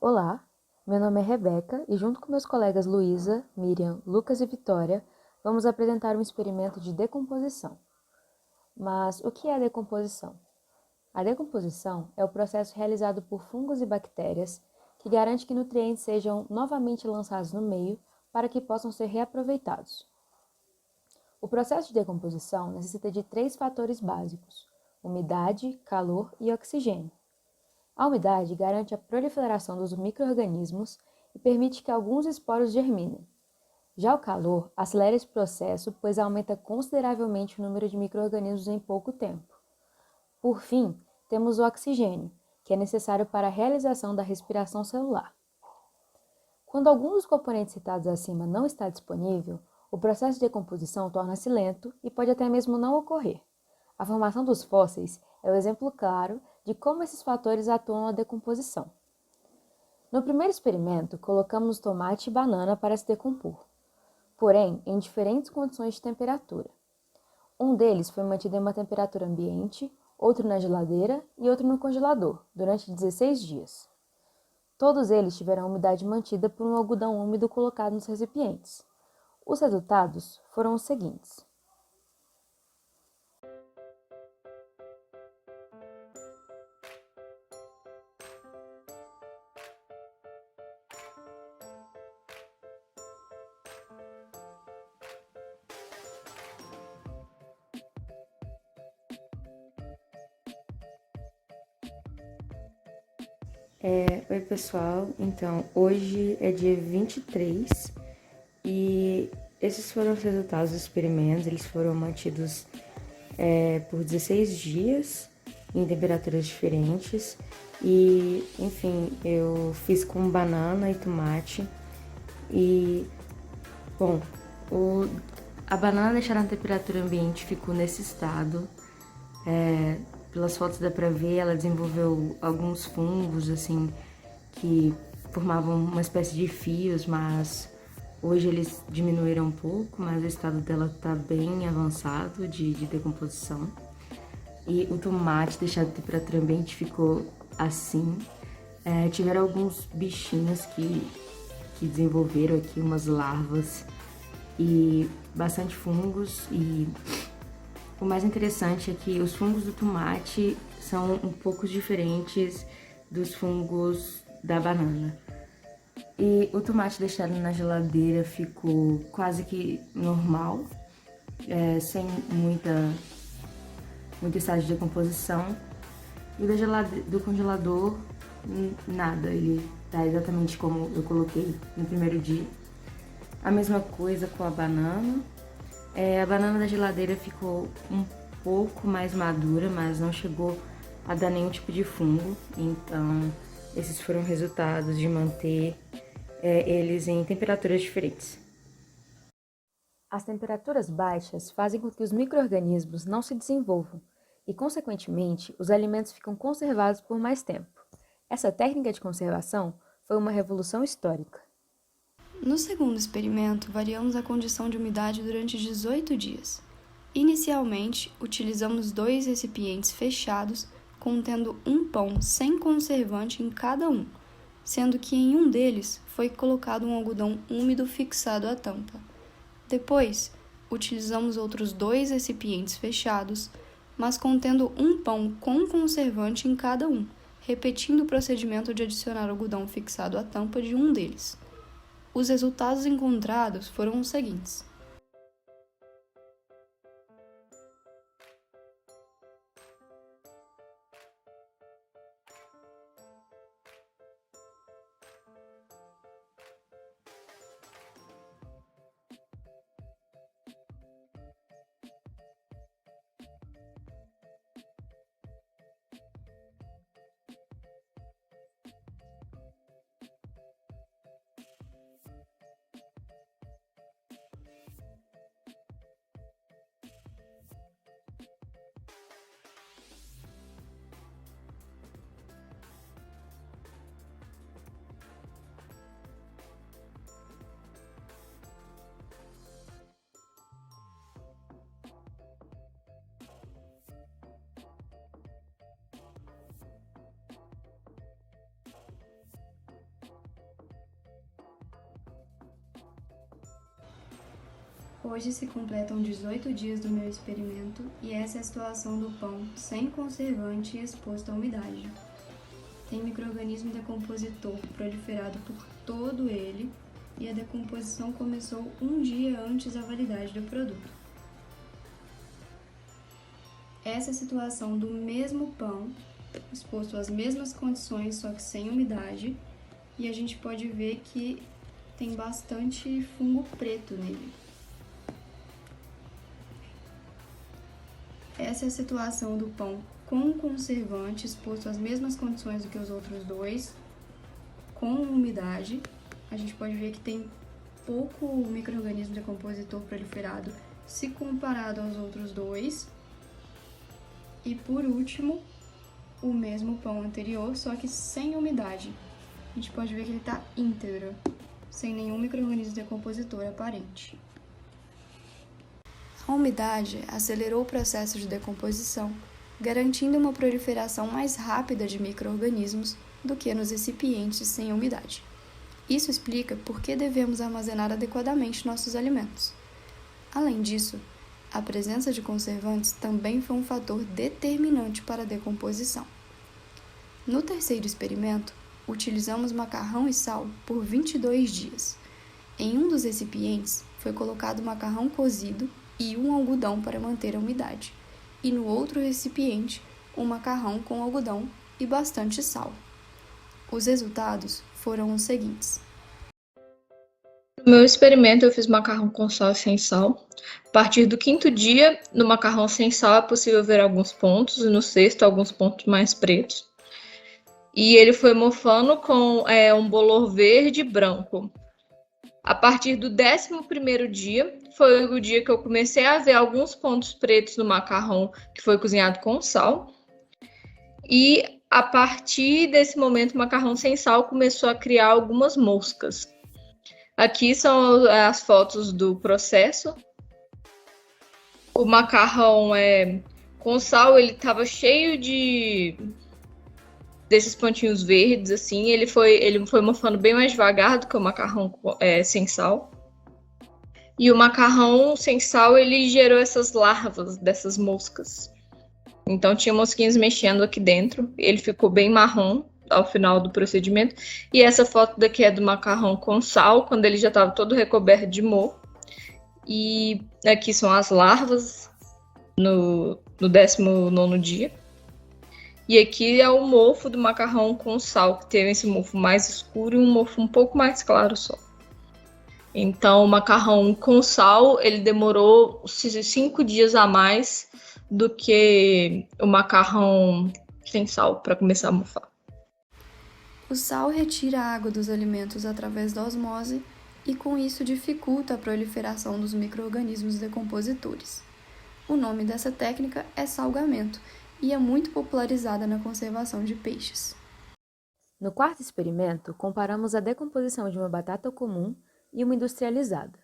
Olá, meu nome é Rebeca e junto com meus colegas Luísa, Miriam, Lucas e Vitória, vamos apresentar um experimento de decomposição. Mas o que é a decomposição? A decomposição é o processo realizado por fungos e bactérias que garante que nutrientes sejam novamente lançados no meio para que possam ser reaproveitados. O processo de decomposição necessita de 3 fatores básicos: umidade, calor e oxigênio. A umidade garante a proliferação dos micro-organismos e permite que alguns esporos germinem. Já o calor acelera esse processo, pois aumenta consideravelmente o número de micro-organismos em pouco tempo. Por fim, temos o oxigênio, que é necessário para a realização da respiração celular. Quando algum dos componentes citados acima não está disponível, o processo de decomposição torna-se lento e pode até mesmo não ocorrer. A formação dos fósseis é o exemplo claro de como esses fatores atuam na decomposição. No primeiro experimento, colocamos tomate e banana para se decompor, porém em diferentes condições de temperatura. Um deles foi mantido em uma temperatura ambiente, outro na geladeira e outro no congelador, durante 16 dias. Todos eles tiveram a umidade mantida por um algodão úmido colocado nos recipientes. Os resultados foram os seguintes. Oi pessoal, então hoje é dia 23 e esses foram os resultados dos experimentos. Eles foram mantidos por 16 dias em temperaturas diferentes e, enfim, eu fiz com banana e tomate e, bom, a banana deixada na temperatura ambiente ficou nesse estado. Pelas fotos dá pra ver, ela desenvolveu alguns fungos, assim, que formavam uma espécie de fios, mas hoje eles diminuíram um pouco, mas o estado dela tá bem avançado de decomposição. E o tomate deixado em temperatura ambiente ficou assim. Tiveram alguns bichinhos que desenvolveram aqui umas larvas e bastante fungos. E o mais interessante é que os fungos do tomate são um pouco diferentes dos fungos da banana. E o tomate deixado na geladeira ficou quase que normal, sem muito estado de decomposição. E do congelador, nada, ele tá exatamente como eu coloquei no primeiro dia. A mesma coisa com a banana. A banana da geladeira ficou um pouco mais madura, mas não chegou a dar nenhum tipo de fungo. Então, esses foram resultados de manter eles em temperaturas diferentes. As temperaturas baixas fazem com que os micro-organismos não se desenvolvam e, consequentemente, os alimentos ficam conservados por mais tempo. Essa técnica de conservação foi uma revolução histórica. No segundo experimento, variamos a condição de umidade durante 18 dias. Inicialmente, utilizamos 2 recipientes fechados contendo um pão sem conservante em cada um, sendo que em um deles foi colocado um algodão úmido fixado à tampa. Depois, utilizamos outros 2 recipientes fechados, mas contendo um pão com conservante em cada um, repetindo o procedimento de adicionar algodão fixado à tampa de um deles. Os resultados encontrados foram os seguintes. Hoje se completam 18 dias do meu experimento e essa é a situação do pão sem conservante e exposto à umidade. Tem micro-organismo decompositor proliferado por todo ele e a decomposição começou um dia antes da validade do produto. Essa é a situação do mesmo pão, exposto às mesmas condições, só que sem umidade, e a gente pode ver que tem bastante fungo preto nele. Essa é a situação do pão com conservante, exposto às mesmas condições do que os outros dois, com umidade. A gente pode ver que tem pouco micro-organismo decompositor proliferado se comparado aos outros dois. E por último, o mesmo pão anterior, só que sem umidade. A gente pode ver que ele está íntegro, sem nenhum micro-organismo decompositor aparente. A umidade acelerou o processo de decomposição, garantindo uma proliferação mais rápida de micro-organismos do que nos recipientes sem umidade. Isso explica por que devemos armazenar adequadamente nossos alimentos. Além disso, a presença de conservantes também foi um fator determinante para a decomposição. No terceiro experimento, utilizamos macarrão e sal por 22 dias. Em um dos recipientes foi colocado macarrão cozido e um algodão para manter a umidade, e no outro recipiente, um macarrão com algodão e bastante sal. Os resultados foram os seguintes. No meu experimento, eu fiz macarrão com sal e sem sal. A partir do quinto dia, no macarrão sem sal, é possível ver alguns pontos, e no sexto, alguns pontos mais pretos. E ele foi mofando com um bolor verde e branco. A partir do 11º dia, foi o dia que eu comecei a ver alguns pontos pretos no macarrão que foi cozinhado com sal. E a partir desse momento, o macarrão sem sal começou a criar algumas moscas. Aqui são as fotos do processo. O macarrão com sal, ele estava cheio desses pontinhos verdes, assim. Ele foi mofando bem mais devagar do que o macarrão sem sal. E o macarrão sem sal, ele gerou essas larvas dessas moscas. Então tinha mosquinhas mexendo aqui dentro. Ele ficou bem marrom ao final do procedimento. E essa foto daqui é do macarrão com sal, quando ele já estava todo recoberto de mofo. E aqui são as larvas no 19º dia. E aqui é o mofo do macarrão com sal, que teve esse mofo mais escuro e um mofo um pouco mais claro só. Então, o macarrão com sal, ele demorou 5 dias a mais do que o macarrão sem sal para começar a mofar. O sal retira a água dos alimentos através da osmose e com isso dificulta a proliferação dos micro-organismos decompositores. O nome dessa técnica é salgamento e é muito popularizada na conservação de peixes. No quarto experimento, comparamos a decomposição de uma batata comum e uma industrializada.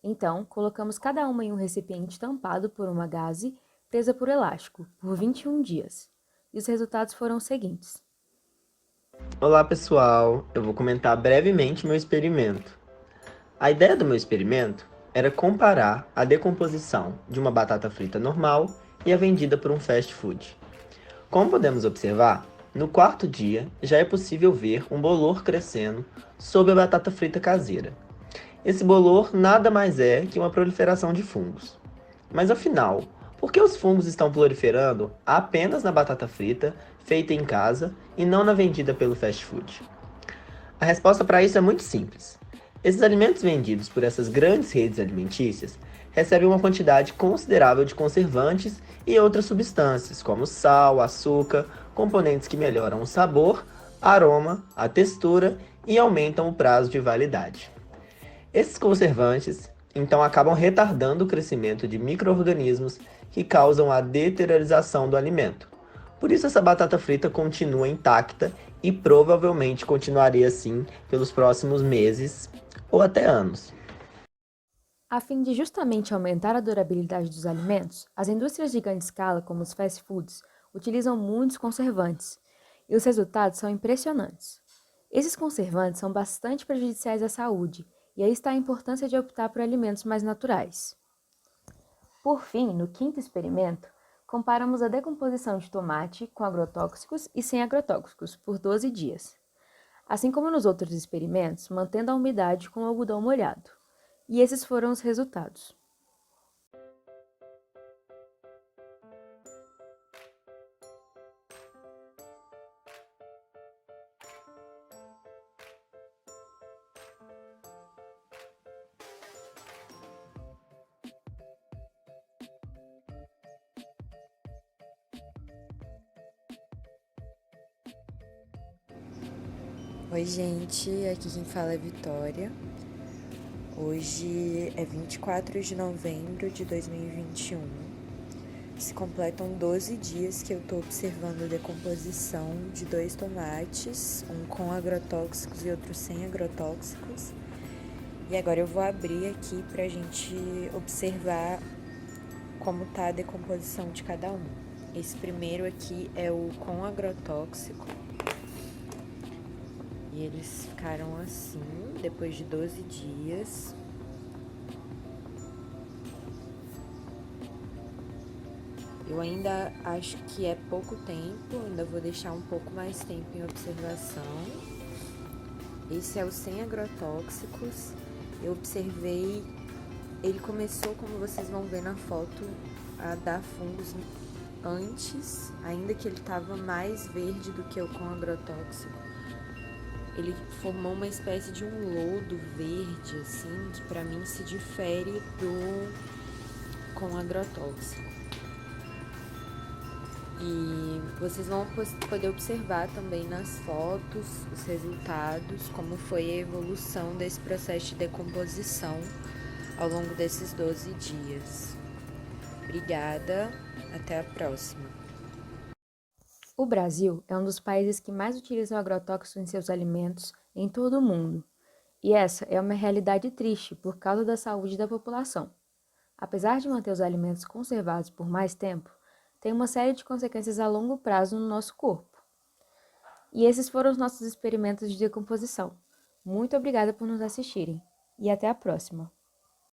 Então, colocamos cada uma em um recipiente tampado por uma gaze presa por elástico, por 21 dias. E os resultados foram os seguintes. Olá pessoal, eu vou comentar brevemente meu experimento. A ideia do meu experimento era comparar a decomposição de uma batata frita normal e a vendida por um fast food. Como podemos observar, no quarto dia já é possível ver um bolor crescendo sob a batata frita caseira. Esse bolor nada mais é que uma proliferação de fungos. Mas afinal, por que os fungos estão proliferando apenas na batata frita, feita em casa, e não na vendida pelo fast food? A resposta para isso é muito simples. Esses alimentos vendidos por essas grandes redes alimentícias recebem uma quantidade considerável de conservantes e outras substâncias, como sal, açúcar, componentes que melhoram o sabor, aroma, a textura e aumentam o prazo de validade. Esses conservantes, então, acabam retardando o crescimento de micro-organismos que causam a deteriorização do alimento. Por isso, essa batata frita continua intacta e provavelmente continuaria assim pelos próximos meses ou até anos. A fim de justamente aumentar a durabilidade dos alimentos, as indústrias de grande escala, como os fast foods, utilizam muitos conservantes, e os resultados são impressionantes. Esses conservantes são bastante prejudiciais à saúde, e aí está a importância de optar por alimentos mais naturais. Por fim, no quinto experimento, comparamos a decomposição de tomate com agrotóxicos e sem agrotóxicos por 12 dias. Assim como nos outros experimentos, mantendo a umidade com o algodão molhado. E esses foram os resultados. Oi, gente, aqui quem fala é Vitória. Hoje é 24 de novembro de 2021. Se completam 12 dias que eu tô observando a decomposição de 2 tomates, um com agrotóxicos e outro sem agrotóxicos. E agora eu vou abrir aqui pra gente observar como tá a decomposição de cada um. Esse primeiro aqui é o com agrotóxico. E eles ficaram assim, depois de 12 dias. Eu ainda acho que é pouco tempo, ainda vou deixar um pouco mais tempo em observação. Esse é o sem agrotóxicos. Eu observei, ele começou, como vocês vão ver na foto, a dar fungos antes, ainda que ele estava mais verde do que o com agrotóxico. Ele formou uma espécie de um lodo verde, assim, que pra mim se difere do com agrotóxico. E vocês vão poder observar também nas fotos os resultados, como foi a evolução desse processo de decomposição ao longo desses 12 dias. Obrigada, até a próxima. O Brasil é um dos países que mais utilizam agrotóxicos em seus alimentos em todo o mundo. E essa é uma realidade triste por causa da saúde da população. Apesar de manter os alimentos conservados por mais tempo, tem uma série de consequências a longo prazo no nosso corpo. E esses foram os nossos experimentos de decomposição. Muito obrigada por nos assistirem e até a próxima!